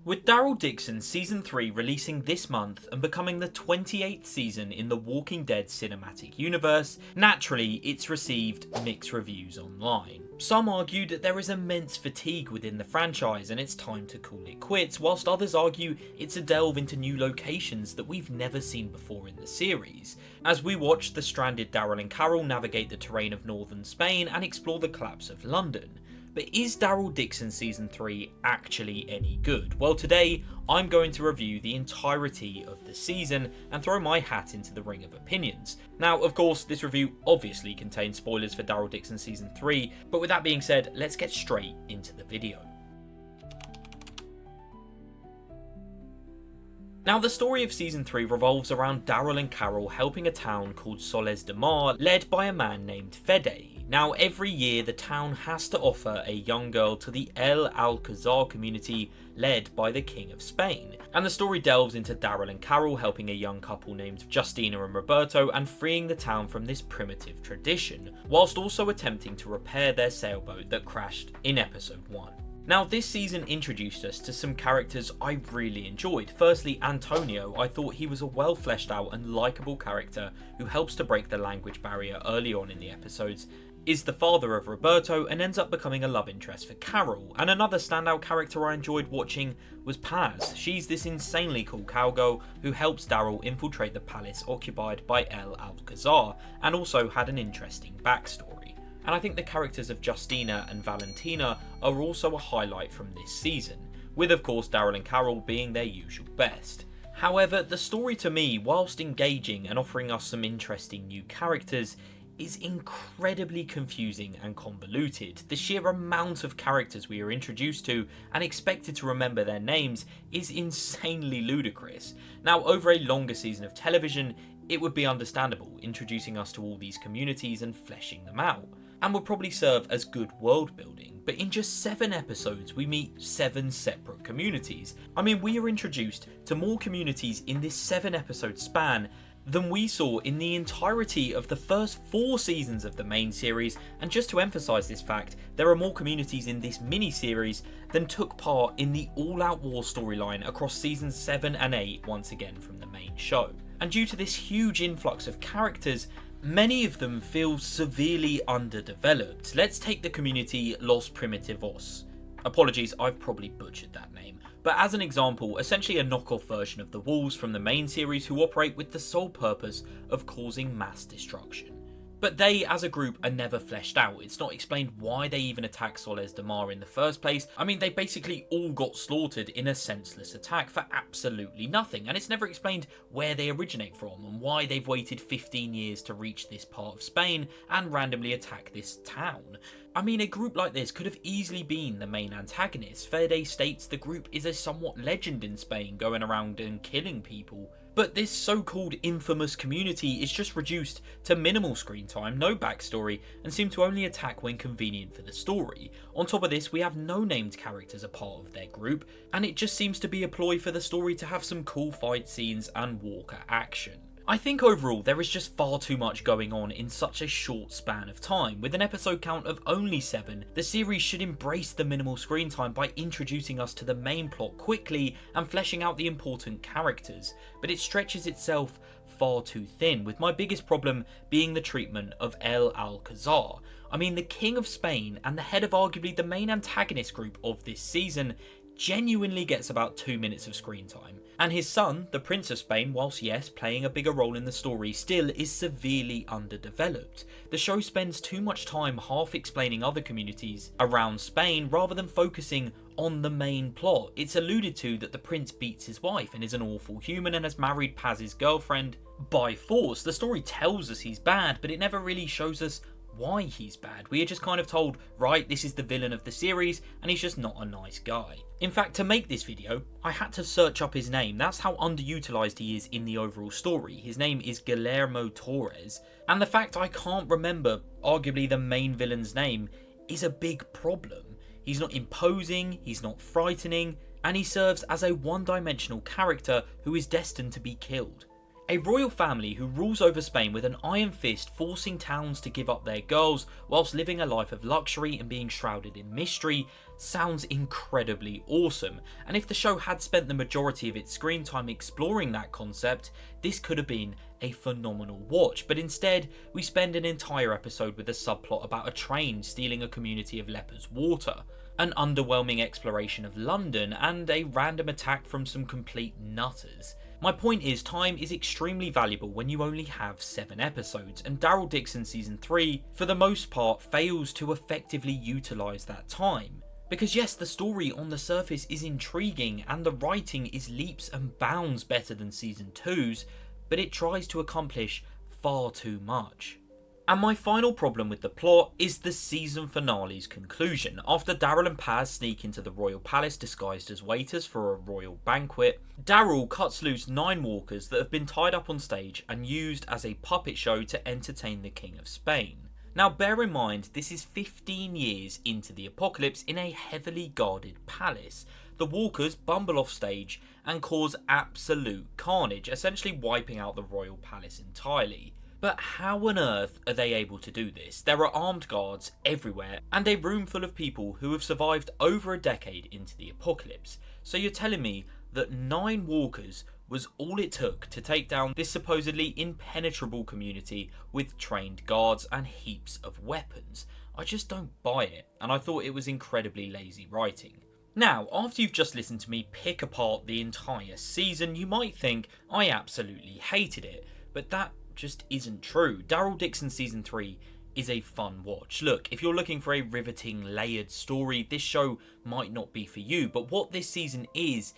With Daryl Dixon Season 3 releasing this month and becoming the 28th season in the Walking Dead cinematic universe, naturally it's received mixed reviews online. Some argue that there is immense fatigue within the franchise and it's time to call it quits, whilst others argue it's a delve into new locations that we've never seen before in the series, as we watch the stranded Daryl and Carol navigate the terrain of northern Spain and explore the collapse of London. But is Daryl Dixon Season 3 actually any good? Well, today I'm going to review the entirety of the season and throw my hat into the ring of opinions. Now, of course, this review obviously contains spoilers for Daryl Dixon Season 3, but with that being said, let's get straight into the video. Now, the story of Season 3 revolves around Daryl and Carol helping a town called Soles de Mar, led by a man named Fede. Now, every year the town has to offer a young girl to the El Alcazar community led by the King of Spain. And the story delves into Daryl and Carol helping a young couple named Justina and Roberto and freeing the town from this primitive tradition, whilst also attempting to repair their sailboat that crashed in episode 1. Now, this season introduced us to some characters I really enjoyed. Firstly, Antonio. I thought he was a well fleshed out and likeable character who helps to break the language barrier early on in the episodes, is the father of Roberto and ends up becoming a love interest for Carol. And another standout character I enjoyed watching was Paz. She's this insanely cool cowgirl who helps Daryl infiltrate the palace occupied by El Alcazar and also had an interesting backstory. And I think the characters of Justina and Valentina are also a highlight from this season, with of course Daryl and Carol being their usual best. However, the story to me, whilst engaging and offering us some interesting new characters, is incredibly confusing and convoluted. The sheer amount of characters we are introduced to and expected to remember their names is insanely ludicrous. Now, over a longer season of television, it would be understandable introducing us to all these communities and fleshing them out, and would probably serve as good world building, but in just 7 episodes we meet 7 separate communities. I mean, we are introduced to more communities in this 7 episode span than we saw in the entirety of the first 4 seasons of the main series, and just to emphasise this fact, there are more communities in this mini-series than took part in the all-out war storyline across seasons 7 and 8 once again from the main show. And due to this huge influx of characters, many of them feel severely underdeveloped. Let's take the community Los Primitivos. Apologies, I've probably butchered that name. But as an example, essentially a knockoff version of the Wolves from the main series who operate with the sole purpose of causing mass destruction. But they, as a group, are never fleshed out. It's not explained why they even attacked Soles de Mar in the first place. I mean, they basically all got slaughtered in a senseless attack for absolutely nothing. And it's never explained where they originate from and why they've waited 15 years to reach this part of Spain and randomly attack this town. I mean, a group like this could have easily been the main antagonist. Fede states the group is a somewhat legend in Spain, going around and killing people. But this so-called infamous community is just reduced to minimal screen time, no backstory, and seem to only attack when convenient for the story. On top of this, we have no named characters a part of their group, and it just seems to be a ploy for the story to have some cool fight scenes and walker action. I think overall there is just far too much going on in such a short span of time. With an episode count of only 7, the series should embrace the minimal screen time by introducing us to the main plot quickly and fleshing out the important characters, but it stretches itself far too thin, with my biggest problem being the treatment of El Alcazar. I mean, the King of Spain and the head of arguably the main antagonist group of this season genuinely gets about 2 minutes of screen time. And his son, the Prince of Spain, whilst yes, playing a bigger role in the story, still is severely underdeveloped. The show spends too much time half explaining other communities around Spain rather than focusing on the main plot. It's alluded to that the prince beats his wife and is an awful human and has married Paz's girlfriend by force. The story tells us he's bad, but it never really shows us why he's bad. We are just kind of told, right, this is the villain of the series and he's just not a nice guy. In fact, to make this video, I had to search up his name. That's how underutilized he is in the overall story. His name is Guillermo Torres, and the fact I can't remember arguably the main villain's name is a big problem. He's not imposing, he's not frightening, and he serves as a one-dimensional character who is destined to be killed. A royal family who rules over Spain with an iron fist, forcing towns to give up their girls whilst living a life of luxury and being shrouded in mystery sounds incredibly awesome, and if the show had spent the majority of its screen time exploring that concept, this could have been a phenomenal watch, but instead we spend an entire episode with a subplot about a train stealing a community of lepers' water, an underwhelming exploration of London, and a random attack from some complete nutters. My point is, time is extremely valuable when you only have 7 episodes, and Daryl Dixon Season 3, for the most part, fails to effectively utilise that time. Because yes, the story on the surface is intriguing, and the writing is leaps and bounds better than Season 2's, but it tries to accomplish far too much. And my final problem with the plot is the season finale's conclusion. After Daryl and Paz sneak into the royal palace disguised as waiters for a royal banquet, Daryl cuts loose 9 walkers that have been tied up on stage and used as a puppet show to entertain the King of Spain. Now bear in mind, this is 15 years into the apocalypse in a heavily guarded palace. The walkers bumble off stage and cause absolute carnage, essentially wiping out the royal palace entirely. But how on earth are they able to do this? There are armed guards everywhere and a room full of people who have survived over a decade into the apocalypse. So you're telling me that 9 walkers was all it took to take down this supposedly impenetrable community with trained guards and heaps of weapons? I just don't buy it, and I thought it was incredibly lazy writing. Now, after you've just listened to me pick apart the entire season, you might think I absolutely hated it, but that just isn't true. Daryl Dixon Season 3 is a fun watch. Look, if you're looking for a riveting, layered story, this show might not be for you, but what this season is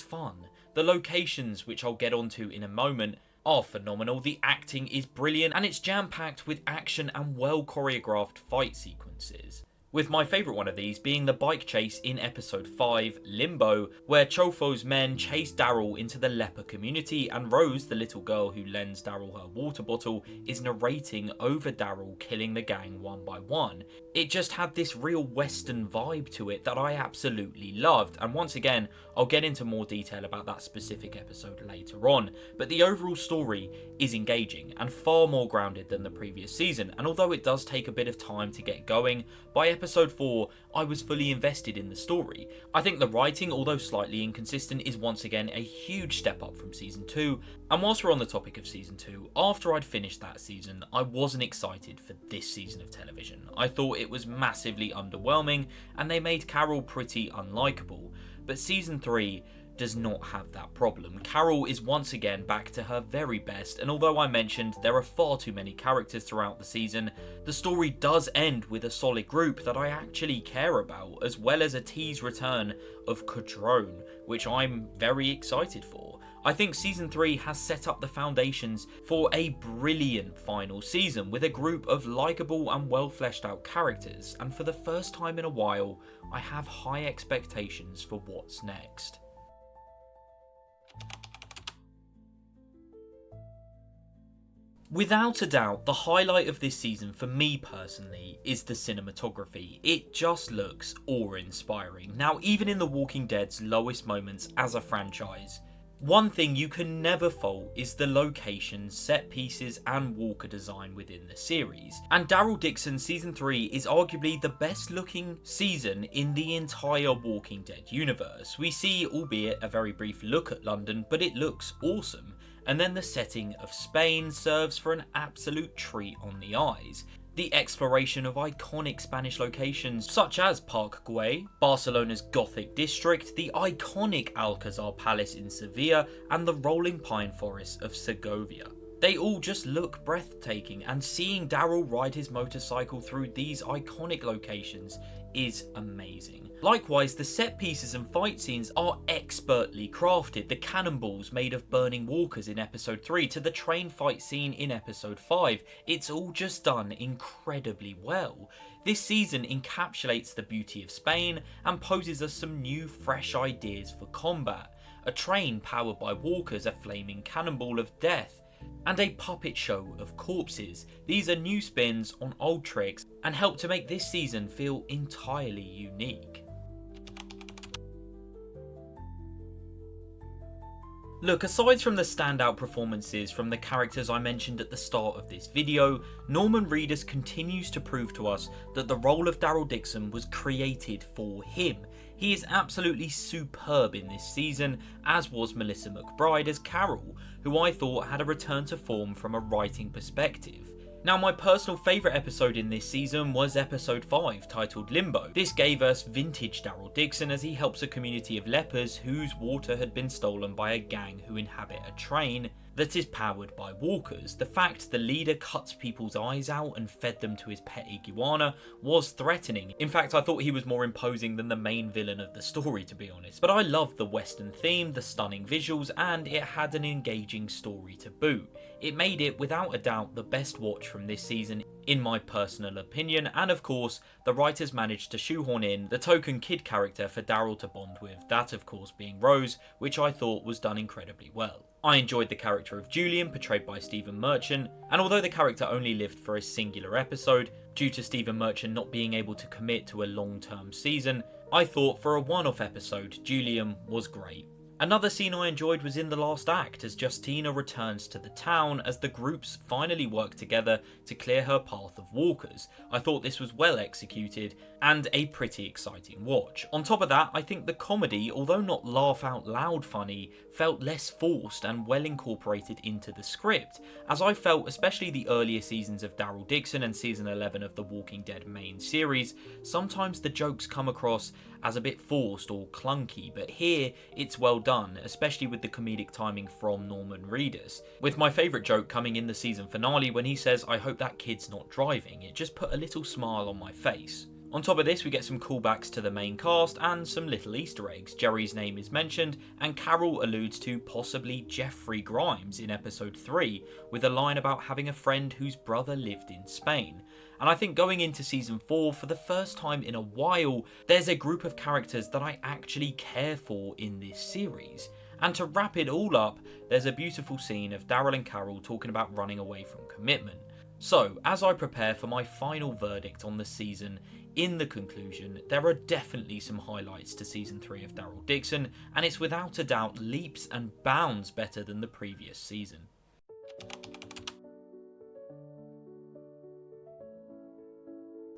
fun. The locations, which I'll get onto in a moment, are phenomenal, the acting is brilliant, and it's jam-packed with action and well choreographed fight sequences. With my favourite one of these being the bike chase in episode 5, Limbo, where Chofo's men chase Daryl into the leper community, and Rose, the little girl who lends Daryl her water bottle, is narrating over Daryl killing the gang one by one. It just had this real western vibe to it that I absolutely loved, and once again, I'll get into more detail about that specific episode later on, but the overall story is engaging and far more grounded than the previous season, and although it does take a bit of time to get going, by episode 4, I was fully invested in the story. I think the writing, although slightly inconsistent, is once again a huge step up from Season 2, and whilst we're on the topic of Season 2, after I'd finished that season, I wasn't excited for this season of television. I thought it was massively underwhelming, and they made Carol pretty unlikable, but Season 3 does not have that problem. Carol is once again back to her very best, and although I mentioned there are far too many characters throughout the season, the story does end with a solid group that I actually care about, as well as a tease return of Cadrone, which I'm very excited for. I think Season 3 has set up the foundations for a brilliant final season with a group of likeable and well fleshed out characters, and for the first time in a while, I have high expectations for what's next. Without a doubt, the highlight of this season for me personally is the cinematography. It just looks awe-inspiring. Now, even in The Walking Dead's lowest moments as a franchise, one thing you can never fault is the locations, set pieces and walker design within the series. And Daryl Dixon Season 3 is arguably the best looking season in the entire Walking Dead universe. We see, albeit a very brief look at London, but it looks awesome. And then the setting of Spain serves for an absolute treat on the eyes. The exploration of iconic Spanish locations such as Park Güell, Barcelona's Gothic district, the iconic Alcazar Palace in Sevilla, and the rolling pine forests of Segovia. They all just look breathtaking, and seeing Daryl ride his motorcycle through these iconic locations is amazing. Likewise, the set pieces and fight scenes are expertly crafted. The cannonballs made of burning walkers in episode 3 to the train fight scene in episode 5. It's all just done incredibly well. This season encapsulates the beauty of Spain and poses us some new fresh ideas for combat. A train powered by walkers, a flaming cannonball of death, and a puppet show of corpses. These are new spins on old tricks and help to make this season feel entirely unique. Look, aside from the standout performances from the characters I mentioned at the start of this video, Norman Reedus continues to prove to us that the role of Daryl Dixon was created for him. He is absolutely superb in this season, as was Melissa McBride as Carol, who I thought had a return to form from a writing perspective. Now, my personal favourite episode in this season was episode 5, titled Limbo. This gave us vintage Daryl Dixon as he helps a community of lepers whose water had been stolen by a gang who inhabit a train that is powered by walkers. The fact the leader cuts people's eyes out and fed them to his pet iguana was threatening. In fact, I thought he was more imposing than the main villain of the story, to be honest. But I loved the western theme, the stunning visuals, and it had an engaging story to boot. It made it, without a doubt, the best watch from this season, in my personal opinion, and of course, the writers managed to shoehorn in the token kid character for Daryl to bond with, that of course being Rose, which I thought was done incredibly well. I enjoyed the character of Julian, portrayed by Stephen Merchant, and although the character only lived for a singular episode, due to Stephen Merchant not being able to commit to a long-term season, I thought for a one-off episode, Julian was great. Another scene I enjoyed was in the last act, as Justina returns to the town as the groups finally work together to clear her path of walkers. I thought this was well executed and a pretty exciting watch. On top of that, I think the comedy, although not laugh out loud funny, felt less forced and well incorporated into the script, as I felt especially the earlier seasons of Daryl Dixon and season 11 of the Walking Dead main series, sometimes the jokes come across as a bit forced or clunky, but here it's well done, especially with the comedic timing from Norman Reedus. With my favourite joke coming in the season finale when he says, "I hope that kid's not driving," it just put a little smile on my face. On top of this, we get some callbacks to the main cast and some little Easter eggs. Jerry's name is mentioned, and Carol alludes to possibly Jeffrey Grimes in episode 3, with a line about having a friend whose brother lived in Spain. And I think going into season 4, for the first time in a while, there's a group of characters that I actually care for in this series. And to wrap it all up, there's a beautiful scene of Daryl and Carol talking about running away from commitment. So, as I prepare for my final verdict on the season, in the conclusion, there are definitely some highlights to season 3 of Daryl Dixon, and it's without a doubt leaps and bounds better than the previous season.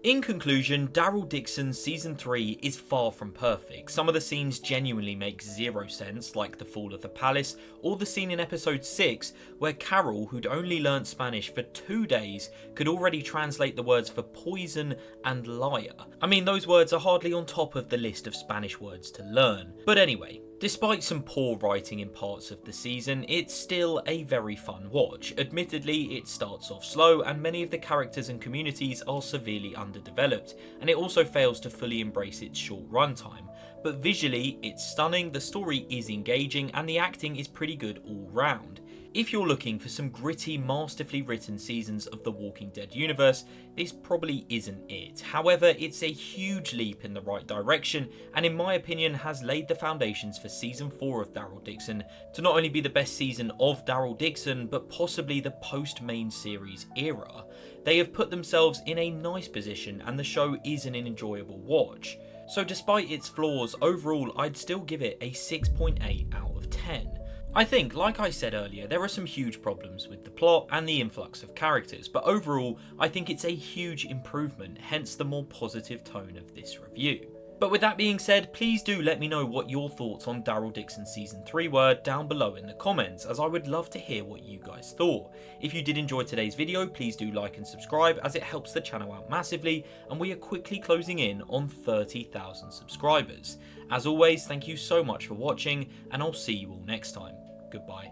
In conclusion, Daryl Dixon's Season 3 is far from perfect. Some of the scenes genuinely make zero sense, like the fall of the palace, or the scene in episode 6 where Carol, who'd only learnt Spanish for 2 days, could already translate the words for poison and liar. I mean, those words are hardly on top of the list of Spanish words to learn. But anyway, despite some poor writing in parts of the season, it's still a very fun watch. Admittedly, it starts off slow and many of the characters and communities are severely underdeveloped, and it also fails to fully embrace its short runtime. But visually, it's stunning, the story is engaging, and the acting is pretty good all round. If you're looking for some gritty, masterfully written seasons of the Walking Dead universe, this probably isn't it. However, it's a huge leap in the right direction, and in my opinion has laid the foundations for season 4 of Daryl Dixon to not only be the best season of Daryl Dixon, but possibly the post-main series era. They have put themselves in a nice position, and the show is an enjoyable watch. So despite its flaws, overall I'd still give it a 6.8 out of 10. I think, like I said earlier, there are some huge problems with the plot and the influx of characters, but overall I think it's a huge improvement, hence the more positive tone of this review. But with that being said, please do let me know what your thoughts on Daryl Dixon Season 3 were down below in the comments, as I would love to hear what you guys thought. If you did enjoy today's video, please do like and subscribe, as it helps the channel out massively, and we are quickly closing in on 30,000 subscribers. As always, thank you so much for watching, and I'll see you all next time. Goodbye.